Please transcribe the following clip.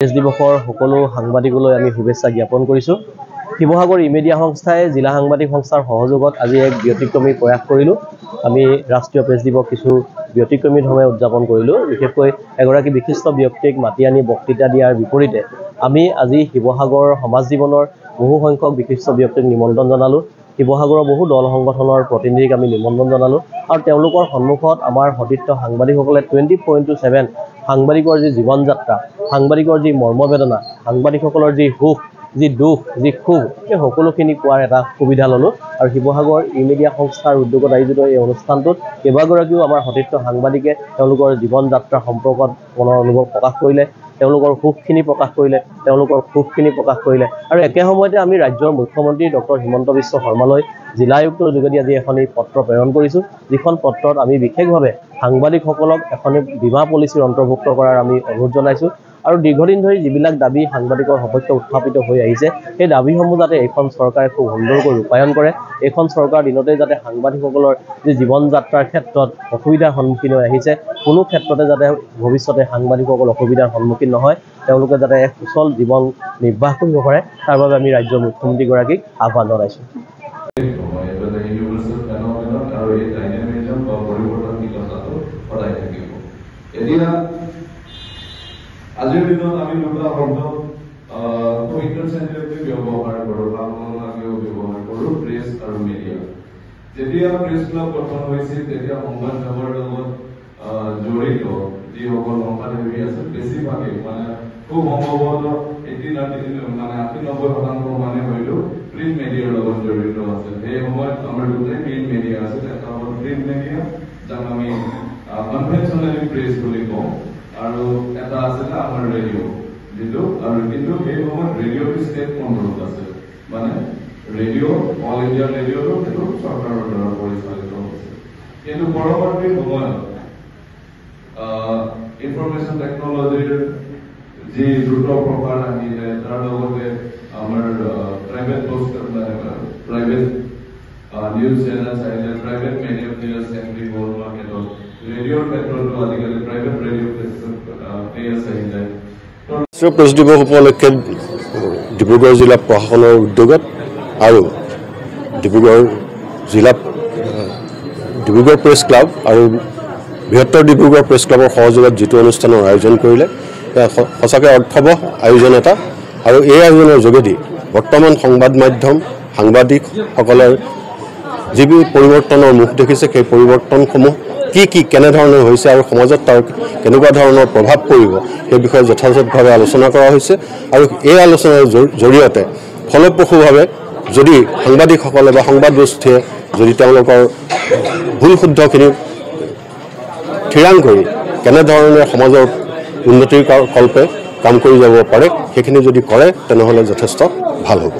Press দিৱসৰ সকলো সাংবাদিকলৈ আমি শুভেচ্ছা জ্ঞাপন কৰিছোঁ। শিৱসাগৰ ই-মিডিয়া সংস্থাই জিলা সাংবাদিক সংস্থাৰ সহযোগত আজি এক ব্যতিক্ৰমী প্ৰয়াস কৰিলোঁ। আমি ৰাষ্ট্ৰীয় প্ৰেছ দিৱস কিছু ব্যতিক্ৰমী ধৰণে উদযাপন কৰিলোঁ। বিশেষকৈ এগৰাকী বিশিষ্ট ব্যক্তিক মাতি আনি বক্তৃতা দিয়াৰ বিপৰীতে আমি আজি শিৱসাগৰ সমাজ জীৱনৰ বহু সংখ্যক বিশিষ্ট ব্যক্তিক নিমন্ত্ৰণ জনালোঁ। শিৱসাগৰৰ বহু দল সংগঠনৰ প্ৰতিনিধিক আমি নিমন্ত্ৰণ জনালোঁ আৰু তেওঁলোকৰ সন্মুখত আমাৰ সতীৰ্থ সাংবাদিকসকলে 24/7 সাংবাদিকৰ যি জীৱন যাত্ৰা, সাংবাদিকৰ যি মৰ্মবেদনা, সাংবাদিকসকলৰ যি সুখ, যি দুখ, যি ক্ষোভ, এই সকলোখিনি কোৱাৰ এটা সুবিধা ল'লোঁ। আৰু শিৱসাগৰ ই-মিডিয়া সংস্থাৰ উদ্যোগত আয়োজিত এই অনুষ্ঠানটোত কেইবাগৰাকীও আমাৰ সতীৰ্থ সাংবাদিকে তেওঁলোকৰ জীৱন যাত্ৰা সম্পৰ্কত মনৰ অনুভৱ প্ৰকাশ কৰিলে, তেওঁলোকৰ সুখখিনি প্ৰকাশ কৰিলে, তেওঁলোকৰ সুখখিনি প্ৰকাশ কৰিলে। আৰু একে সময়তে আমি ৰাজ্যৰ মুখ্যমন্ত্ৰী ডক্টৰ হিমন্ত বিশ্ব শৰ্মালৈ জিলা আয়ুক্তৰ যোগেদি আজি এখন পত্ৰ প্ৰেৰণ কৰিছোঁ, যিখন পত্ৰত আমি বিশেষভাৱে সাংবাদিকসকলক এখন বীমা পলিচিৰ অন্তৰ্ভুক্ত কৰাৰ আমি অনুৰোধ জনাইছোঁ। আৰু দীৰ্ঘদিন ধৰি যিবিলাক দাবী সাংবাদিকৰ সপক্ষে উত্থাপিত হৈ আহিছে, সেই দাবীসমূহ যাতে এইখন চৰকাৰে খুব সুন্দৰকৈ ৰূপায়ণ কৰে, এইখন চৰকাৰৰ দিনতে যাতে সাংবাদিকসকলৰ যি জীৱন যাত্ৰাৰ ক্ষেত্ৰত অসুবিধাৰ সন্মুখীন হৈ আহিছে, কোনো ক্ষেত্ৰতে যাতে ভৱিষ্যতে সাংবাদিকসকল অসুবিধাৰ সন্মুখীন নহয়, তেওঁলোকে যাতে এক সুচল জীৱন নিৰ্বাহ কৰিব পাৰে, তাৰ বাবে আমি ৰাজ্যৰ মুখ্যমন্ত্ৰীগৰাকীক আহ্বান জনাইছোঁ। আজিৰ দিনত আমি দুটা শব্দ ইণ্টাৰচেঞ্জেবলি ব্যৱহাৰ কৰোঁ, ব্যৱহাৰ কৰোঁ, প্ৰেছ আৰু মিডিয়া। যেতিয়া প্ৰেছ ক্লাব গঠন হৈছিল তেতিয়া সংবাদ সেৱাৰ লগত জড়িত যিসকল সংবাদসেৱী আছিল বেছিভাগেই খুব সম্ভৱতঃ 80-90% হয়তো প্ৰিণ্ট মিডিয়াৰ লগত জড়িত আছিল। সেই সময়ত আমাৰ দুটাই মেইন মিডিয়া আছিল, এটা হ'ল প্ৰিণ্ট মিডিয়া, যাক আমি কনভেনশ্যনেলি প্ৰেছ বুলি কওঁ, আৰু এটা আছিলে আমাৰ ৰেডিঅ' যিটো, আৰু কিন্তু সেই সময়ত ৰেডিঅ'টো ষ্টেট কণ্ট্ৰলত আছিল, ৰেডিঅ' অল ইণ্ডিয়া ৰেডিঅ'টো সেইটো চৰকাৰৰ দ্বাৰা পৰিচালিত হৈছিল। কিন্তু পৰৱৰ্তী সময়ত ইনফৰমেশ্যন টেকনলজিৰ যি দ্ৰুত প্ৰসাৰ আহিলে, তাৰ লগতে আমাৰ প্ৰাইভেট নিউজ চেনেলছ আহিলে, প্ৰাইভেট মিডিয়া প্লেয়াৰ্ছ এণ্ট্ৰি হ'ল মাৰ্কেটত, ৰেডিঅ'ৰ ক্ষেত্ৰতো আজিকালি প্ৰাইভেট ৰেডিঅ' প্লেয়াৰ্ছ আহিলে। ৰাষ্ট্ৰীয় প্ৰেছ দিৱস উপলক্ষে ডিব্ৰুগড় জিলা প্ৰশাসনৰ উদ্যোগত আৰু ডিব্ৰুগড় প্ৰেছ ক্লাব আৰু বৃহত্তৰ ডিব্ৰুগড় প্ৰেছ ক্লাবৰ সহযোগত যিটো অনুষ্ঠানৰ আয়োজন কৰিলে, সঁচাকৈ অৰ্থবহ আয়োজন এটা। আৰু এই আয়োজনৰ যোগেদি বৰ্তমান সংবাদ মাধ্যম, সাংবাদিকসকলৰ যিবোৰ পৰিৱৰ্তনৰ মুখ দেখিছে, সেই পৰিৱৰ্তনসমূহ কেনেধৰণৰ হৈছে আৰু সমাজত তাৰ কেনেকুৱা ধৰণৰ প্ৰভাৱ পৰিব, সেই বিষয়ে যথাযথভাৱে আলোচনা কৰা হৈছে। আৰু এই আলোচনাৰ জৰিয়তে ফলপ্ৰসূভাৱে যদি সাংবাদিকসকলে বা সংবাদ গোষ্ঠীয়ে যদি তেওঁলোকৰ ভুল শুদ্ধখিনি থিৰাং কৰি কেনেধৰণে সমাজৰ উন্নতিৰ কল্পে কাম কৰি যাব পাৰে, সেইখিনি যদি কৰে তেনেহ'লে যথেষ্ট ভাল হ'ব।